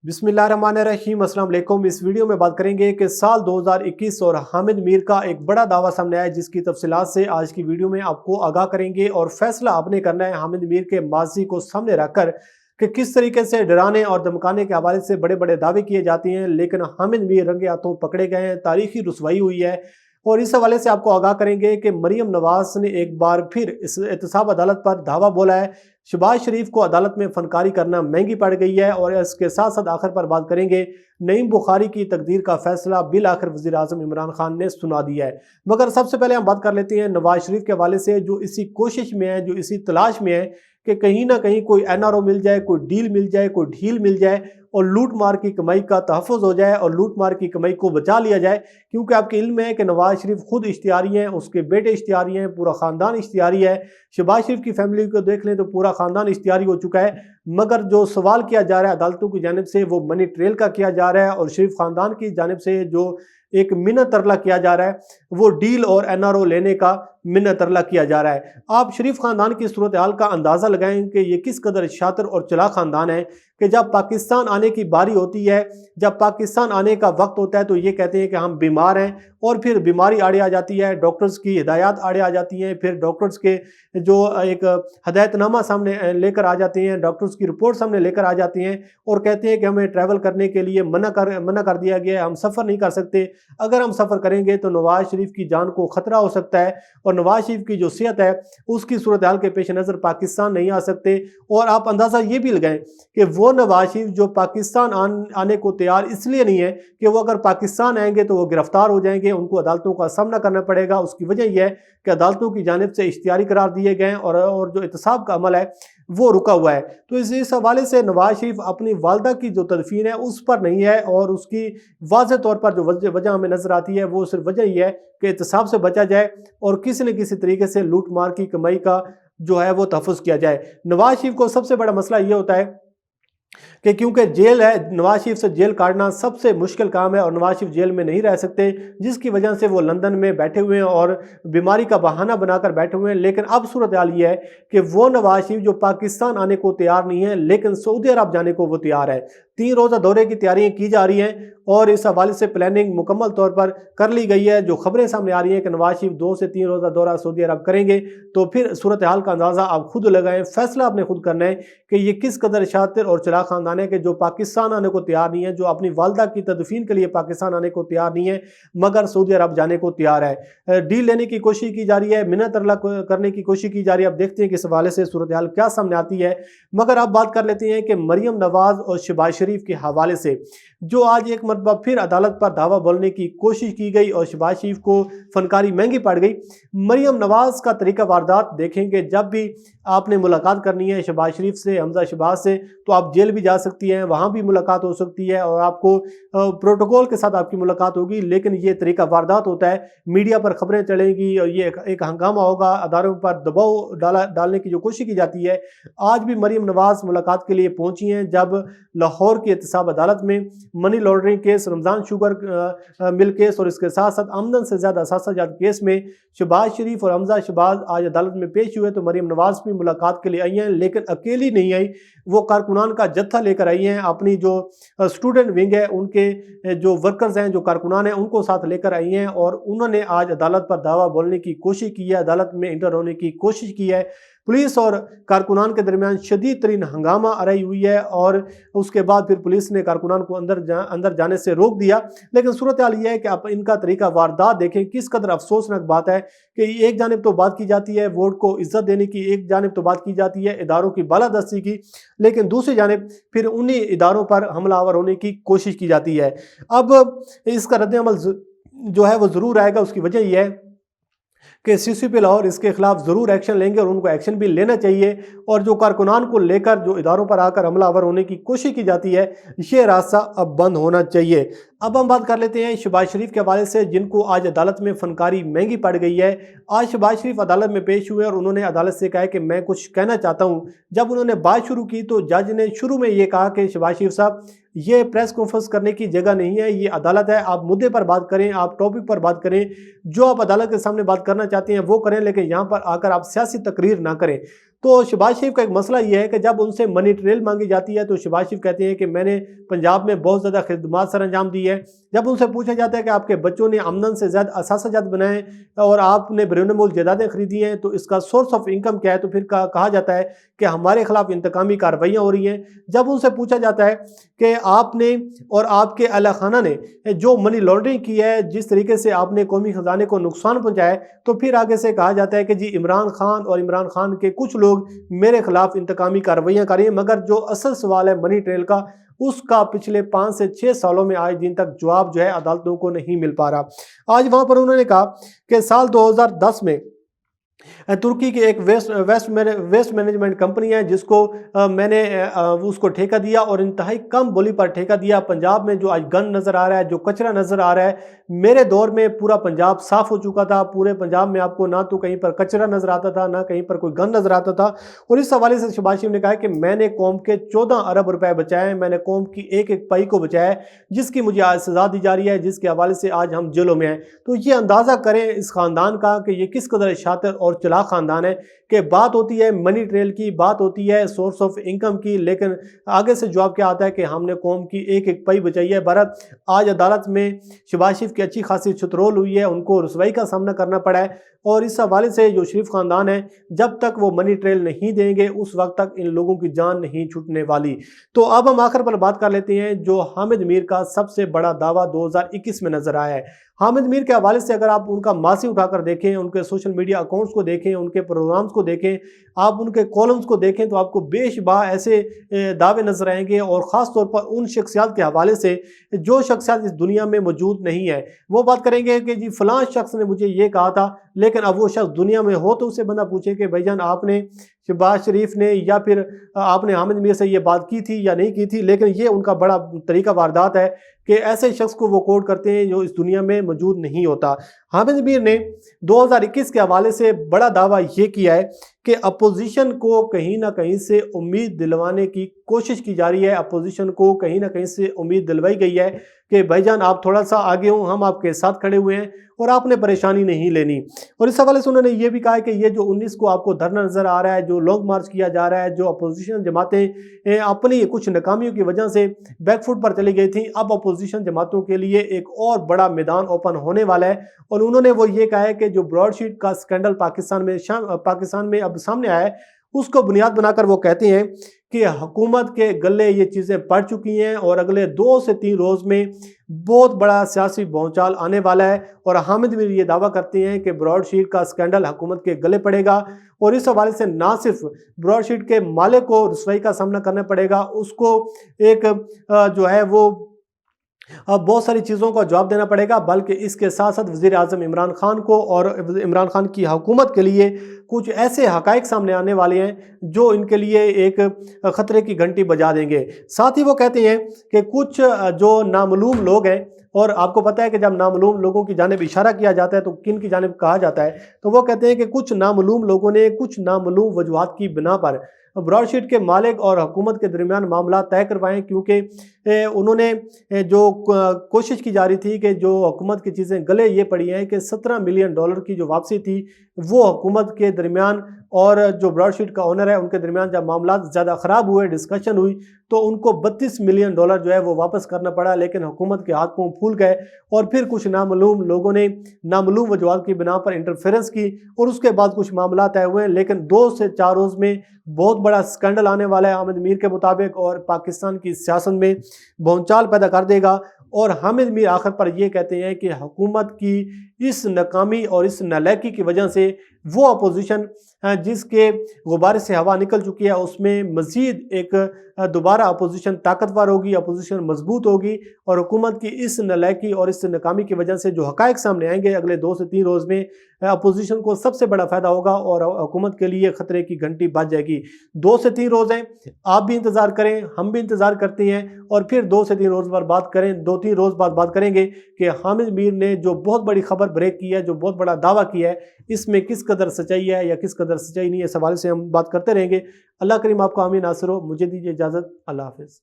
बिस्मिल्लाहिर्रहमानिर्रहीम, अस्सलाम वालेकुम। इस वीडियो में बात करेंगे कि साल 2021 और हामिद मीर का एक बड़ा दावा सामने आया, जिसकी तफसीलात से आज की वीडियो में आपको आगाह करेंगे और फैसला आपने करना है हामिद मीर के माजी को सामने रखकर कि किस तरीके से डराने और धमकाने के हवाले से बड़े बड़े दावे किए जाते हैं, लेकिन हामिद मीर रंगे हाथों पकड़े गए हैं, तारीखी रुसवाई हुई है। और इस हवाले से आपको आगाह करेंगे कि मरियम नवाज ने एक बार फिर इस एहतसाब अदालत पर धावा बोला है। शहबाज शरीफ को अदालत में फनकारी करना महंगी पड़ गई है। और इसके साथ साथ आखिर पर बात करेंगे नईम बुखारी की तकदीर का फैसला बिल आखिर वज़ीर आज़म इमरान खान ने सुना दिया है। मगर सबसे पहले हम बात कर लेते हैं नवाज शरीफ के हवाले से, जो इसी कोशिश में है, जो इसी तलाश में है कि कहीं ना कहीं कोई एनआरओ मिल जाए, कोई डील मिल जाए, कोई ढील मिल जाए और लूट मार की कमाई का तहफ़्फ़ुज़ हो जाए और लूट मार की कमाई को बचा लिया जाए। क्योंकि आपके इल्म है कि नवाज शरीफ खुद इश्तिहारी हैं, उसके बेटे इश्तिहारी हैं, पूरा ख़ानदान इश्तिहारी है। शहबाज शरीफ की फैमिली को देख लें तो पूरा ख़ानदान इश्तिहारी हो चुका है। मगर जो सवाल किया जा रहा है अदालतों की जानिब से, वो मनी ट्रेल का किया जा रहा है और शरीफ ख़ानदान की जानिब से जो एक मिन्नत तरला किया जा रहा है, वो डील और एनआरओ लेने का मिन्नत तरला किया जा रहा है। आप शरीफ ख़ानदान की सूरत हाल का अंदाज़ा लगाएं कि ये किस कदर शातिर और चला ख़ानदान है कि जब पाकिस्तान आने की बारी होती है, जब पाकिस्तान आने का वक्त होता है, तो ये कहते हैं कि हम बीमार हैं और फिर बीमारी आड़े आ जाती है, डॉक्टर्स की हिदायत आड़े आ जाती हैं, फिर डॉक्टर्स के जो एक हदायतनामा सामने लेकर आ जाते हैं, डॉक्टर्स की रिपोर्ट सामने लेकर आ जाती हैं और कहते हैं कि हमें ट्रैवल करने के लिए मना कर दिया गया है, हम सफ़र नहीं कर सकते। अगर हम सफ़र करेंगे तो नवाज शरीफ की जान को ख़तरा हो सकता है और नवाज शरीफ की जो सेहत है उसकी सूरत हाल के पेश नज़र पाकिस्तान नहीं आ सकते। और आप अंदाज़ा ये भी लगाएं कि वो नवाज शरीफ जो पाकिस्तान आने को तैयार इसलिए नहीं है कि वो अगर पाकिस्तान आएंगे तो वो गिरफ्तार हो जाएंगे, उनको अदालतों का सामना करना पड़ेगा। उसकी वजह यह है कि अदालतों की जानिब से इश्तिहारी करार दिए गए और जो एहतसाब का अमल है वो रुका हुआ है। तो इस हवाले से नवाज शरीफ अपनी वालदा की जो तदफीन है उस पर नहीं है और उसकी वाज़ेह तौर पर जो वजह हमें नज़र आती है वो सिर्फ वजह यह है कि एहतसाब से बचा जाए और किसी न किसी तरीके से लूट मार की कमाई का जो है वो तहफ़्फ़ुज़ किया जाए। नवाज शरीफ को सबसे बड़ा मसला ये होता है कि क्योंकि जेल है, नवाज शरीफ से जेल काटना सबसे मुश्किल काम है और नवाज शरीफ जेल में नहीं रह सकते, जिसकी वजह से वो लंदन में बैठे हुए हैं और बीमारी का बहाना बनाकर बैठे हुए हैं। लेकिन अब सूरत हाल ये है कि वो नवाज शरीफ जो पाकिस्तान आने को तैयार नहीं है, लेकिन सऊदी अरब जाने को वो तैयार है। 3 रोज़ा दौरे की तैयारियां की जा रही हैं और इस हवाले से प्लानिंग मुकम्मल तौर पर कर ली गई है। जो खबरें सामने आ रही हैं कि नवाज शरीफ 2 से 3 रोज़ा दौरा सऊदी अरब करेंगे, तो फिर सूरत हाल का अंदाज़ा आप खुद लगाएं। फैसला आपने खुद करना है कि ये किस कदर शातिर और चला ख़ानदान है कि जो पाकिस्तान आने को तैयार नहीं है, जो अपनी वालदा की तदफीन के लिए पाकिस्तान आने को तैयार नहीं है, मगर सऊदी अरब जाने को तैयार है। डील लेने की कोशिश की जा रही है, मिन्नत तरला करने की कोशिश की जा रही है। अब देखते हैं कि इस हवाले से सूरत हाल क्या सामने आती है। मगर अब बात कर लेते हैं कि मरियम नवाज और शहबाज शरीफ के हवाले से जो आज एक मरतबा फिर अदालत पर दावा बोलने की कोशिश की गई और शहबाज शरीफ को फनकारी महंगी पड़ गई। मरियम नवाज का तरीका वारदात देखेंगे, जब भी आपने मुलाकात करनी है शहबाज शरीफ से, हमजा शहबाज से, तो आप जेल भी जा सकती हैं, वहाँ भी मुलाकात हो सकती है और आपको प्रोटोकॉल के साथ आपकी मुलाकात होगी। लेकिन ये तरीका वारदात होता है, मीडिया पर खबरें चलेंगी और ये एक हंगामा होगा, अदारों पर दबाव डालने की जो कोशिश की जाती है। आज भी मरियम नवाज मुलाकात के लिए पहुंची हैं, जब लाहौर की एहतसाब अदालत में money laundering case, Ramzan sugar mill case और इसके साथ साथ आमदन से ज़्यादा असासा केस में शहबाज शरीफ और हमजा शहबाज आज अदालत में पेश हुए। तो मरियम नवाज भी मुलाकात के लिए आई हैं, लेकिन अकेली नहीं आई, वो कारकुनान का जत्था लेकर आई हैं। अपनी जो स्टूडेंट विंग है, उनके जो वर्कर्स हैं, जो कारकुनान हैं, उनको साथ लेकर आई हैं और उन्होंने आज अदालत पर दावा बोलने की कोशिश की है, अदालत में इंटर होने की कोशिश की है। पुलिस और कारकुनान के दरमियान शदीद तरीन हंगामा आरई हुई है और उसके बाद फिर पुलिस ने कारकुनान को अंदर जाने से रोक दिया। लेकिन सूरत हाल ये है कि आप इनका तरीका वारदात देखें, किस कदर अफसोसनाक बात है कि एक जानिब तो बात की जाती है वोट को इज्जत देने की, एक जानिब तो बात की जाती है इदारों की बालादस्ती की, लेकिन दूसरी जानिब फिर उन्हीं इदारों पर हमलावर होने की कोशिश की जाती है। अब इसका रद्द-ए-अमल जो है वो ज़रूर आएगा। उसकी वजह यह है कि CCP लाहौर इसके खिलाफ ज़रूर एक्शन लेंगे और उनको एक्शन भी लेना चाहिए। और जो कारकुनान को लेकर जो इदारों पर आकर हमलावर होने की कोशिश की जाती है, ये रास्ता अब बंद होना चाहिए। अब हम बात कर लेते हैं शहबाज शरीफ के हवाले से, जिनको आज अदालत में फनकारी महंगी पड़ गई है। आज शहबाज शरीफ अदालत में पेश हुए और उन्होंने अदालत से कहा कि मैं कुछ कहना चाहता हूँ। जब उन्होंने बात शुरू की तो जज ने शुरू में ये कहा कि शहबाज शरीफ साहब, ये प्रेस कॉन्फ्रेंस करने की जगह नहीं है, ये अदालत है, आप मुद्दे पर बात करें, आप टॉपिक पर बात करें, जो आप अदालत के सामने बात करना चाहते हैं वो करें, लेकिन यहाँ पर आकर आप सियासी तकरीर ना करें। तो शहबाज शरीफ का एक मसला ये है कि जब उनसे मनी ट्रेल मांगी जाती है तो शहबाज शरीफ कहते हैं कि मैंने पंजाब में बहुत ज़्यादा खिदमत सर अंजाम दी है। जब उनसे पूछा जाता है कि आपके बच्चों ने आमदन से ज़्यादा असासाजात बनाए और आपने बैरून मुल्क जायदादें खरीदी हैं, तो इसका सोर्स ऑफ इनकम क्या है, तो फिर कहा जाता है कि हमारे खिलाफ इंतकामी कार्रवाइयाँ हो रही हैं। जब उनसे पूछा जाता है कि आपने और आपके अहले खाना ने जो मनी लॉन्ड्रिंग की है, जिस तरीके से आपने कौमी खजाने को नुकसान पहुँचाया है, तो फिर आगे से कहा जाता है कि जी इमरान खान और इमरान खान के कुछ लोग मेरे खिलाफ इंतकामी कार्रवाइयाँ कर रही हैं। मगर जो असल सवाल है मनी ट्रेल का, उसका पिछले 5 से 6 सालों में आज दिन तक जवाब जो है अदालतों को नहीं मिल पा रहा। आज वहाँ पर उन्होंने कहा कि साल 2010 में तुर्की की एक वेस्ट मैनेजमेंट कंपनी है जिसको मैंने उसको ठेका दिया और इंतहाई कम बोली पर ठेका दिया। पंजाब में जो आज गंद नज़र आ रहा है, जो कचरा नज़र आ रहा है, मेरे दौर में पूरा पंजाब साफ़ हो चुका था। पूरे पंजाब में आपको ना तो कहीं पर कचरा नज़र आता था, ना कहीं पर कोई गंद नज़र आता था। और इस हवाले से शहबाज शरीफ ने कहा कि मैंने कौम के 14 अरब रुपए बचाए, मैंने कौम की एक एक पाई को बचाया, जिसकी मुझे आज सज़ा दी जा रही है, जिसके हवाले से आज हम जेलों में हैं। तो ये अंदाज़ा करें इस ख़ानदान का कि ये किस कदर शातिर और चलाक ख़ानदान है कि बात होती है मनी ट्रेल की, बात होती है सोर्स ऑफ इनकम की, लेकिन आगे से जवाब क्या आता है कि हमने कौम की एक एक पाई बचाई है। बहरहाल आज अदालत में शहबाज शरीफ की अच्छी खासी छुतरोल हुई है, उनको रुसवाई का सामना करना पड़ा है। और इस हवाले से जो शरीफ ख़ानदान है, जब तक वो मनी ट्रेल नहीं देंगे उस वक्त तक इन लोगों की जान नहीं छूटने वाली। तो अब हम आखिर पर बात कर लेते हैं जो हामिद मीर का सबसे बड़ा दावा 2021 में नजर आया है। हामिद मीर के हवाले से अगर आप उनका मासी उठाकर देखें, उनके सोशल मीडिया अकाउंट्स को देखें, उनके प्रोग्राम्स को देखें, आप उनके कॉलम्स को देखें, तो आपको बेशबा ऐसे दावे नजर आएंगे। और ख़ास तौर पर उन शख्सियात के हवाले से जो शख्सियात इस दुनिया में मौजूद नहीं है। वो बात करेंगे कि जी फ़लाँ शख्स ने मुझे ये कहा था, लेकिन अब वो शख्स दुनिया में हो तो उससे बंदा पूछे कि भाईजान आपने शहबाज शरीफ ने या फिर आपने हामिद मीर से ये बात की थी या नहीं की थी। लेकिन ये उनका बड़ा तरीका वारदात है कि ऐसे शख्स को वो कोट करते हैं जो इस दुनिया में मौजूद नहीं होता। हामिद मीर ने 2021 के हवाले से बड़ा दावा ये किया है कि अपोजिशन को कहीं ना कहीं से उम्मीद दिलवाने की कोशिश की जा रही है, अपोजिशन को कहीं ना कहीं से उम्मीद दिलवाई गई है कि भाईजान आप थोड़ा सा आगे हो, हम आपके साथ खड़े हुए हैं और आपने परेशानी नहीं लेनी। और इस हवाले से उन्होंने ये भी कहा है कि ये जो 19 को आपको धरना नज़र आ रहा है, जो लॉन्ग मार्च किया जा रहा है, जो अपोजिशन जमातें अपनी कुछ नाकामियों की वजह से बैकफुट पर चली गई थी, अब अपोजिशन जमातों के लिए एक और बड़ा मैदान ओपन होने वाला है। और उन्होंने वो ये कहा है कि जो ब्रॉडशीट का स्कैंडल पाकिस्तान में अब सामने आया है, उसको बुनियाद बनाकर वो कहते हैं कि हुकूमत के गले ये चीज़ें पड़ चुकी हैं और अगले 2 से 3 रोज़ में बहुत बड़ा सियासी भौचाल आने वाला है। और हामिद मीर ये दावा करते हैं कि ब्रॉडशीट का स्कैंडल हुकूमत के गले पड़ेगा। और इस हवाले से ना सिर्फ ब्रॉडशीट के मालिक को रुसवाई का सामना करना पड़ेगा, उसको एक जो है वो अब बहुत सारी चीज़ों का जवाब देना पड़ेगा, बल्कि इसके साथ साथ वज़ीर आज़म इमरान खान को और इमरान खान की हुकूमत के लिए कुछ ऐसे हक़ाइक़ सामने आने वाले हैं जो इनके लिए एक ख़तरे की घंटी बजा देंगे। साथ ही वो कहते हैं कि कुछ जो नामालूम लोग हैं, और आपको पता है कि जब नामालूम लोगों की जानिब इशारा किया जाता है तो किन की जानिब कहा जाता है, तो वो कहते हैं कि कुछ नामालूम लोगों ने कुछ नामालूम वजूहात की बिना पर ब्रॉडशीट के मालिक और हुकूमत के दरमियान मामला तय करवाएं, क्योंकि उन्होंने जो कोशिश की जा रही थी कि जो हुकूमत की चीज़ें गले ये पड़ी हैं कि $17 मिलियन की जो वापसी थी वो हुकूमत के दरमियान और जो ब्रॉडशीट का ओनर है उनके दरमियान जब मामला ज़्यादा ख़राब हुए, डिस्कशन हुई, तो उनको $32 मिलियन जो है वो वापस करना पड़ा। लेकिन हुकूमत के हाथ पांव फूल गए और फिर कुछ नामालूम लोगों ने नामालूम वजूहात की बिना पर इंटरफेरेंस की और उसके बाद कुछ मामला तय हुए। लेकिन 2 से 4 रोज़ में बहुत बड़ा स्कैंडल आने वाला है हामिद मीर के मुताबिक, और पाकिस्तान की सियासत में भौचाल पैदा कर देगा। और हामिद मीर आखिर पर यह कहते हैं कि हुकूमत की इस नाकामी और इस नालायकी की वजह से वो अपोजिशन जिसके गुब्बारे से हवा निकल चुकी है उसमें मज़ीद एक दोबारा अपोजिशन ताकतवर होगी, अपोजिशन मजबूत होगी। और हुकूमत की इस नालायकी और इस नाकामी की वजह से जो हक़ाइक़ सामने आएंगे अगले 2 से 3 रोज़ में, अपोजिशन को सबसे बड़ा फ़ायदा होगा और हुकूमत के लिए ख़तरे की घंटी बज जाएगी। 2 से 3 रोज़ हैं, आप भी इंतज़ार करें, हम भी इंतज़ार करते हैं, और फिर 2 से 3 रोज़ पर बात करें, 2-3 रोज़ बाद बात करेंगे कि हामिद मीर ने जो बहुत बड़ी खबर ब्रेक की है, जो बहुत बड़ा दावा किया है, इसमें किस कदर सच्चाई है या किस कदर सच्चाई नहीं है, इस हवाले से हम बात करते रहेंगे। अल्लाह करीम आपको आमीन नासिर हो। मुझे दीजिए इजाज़त। अल्लाह हाफ़िज़।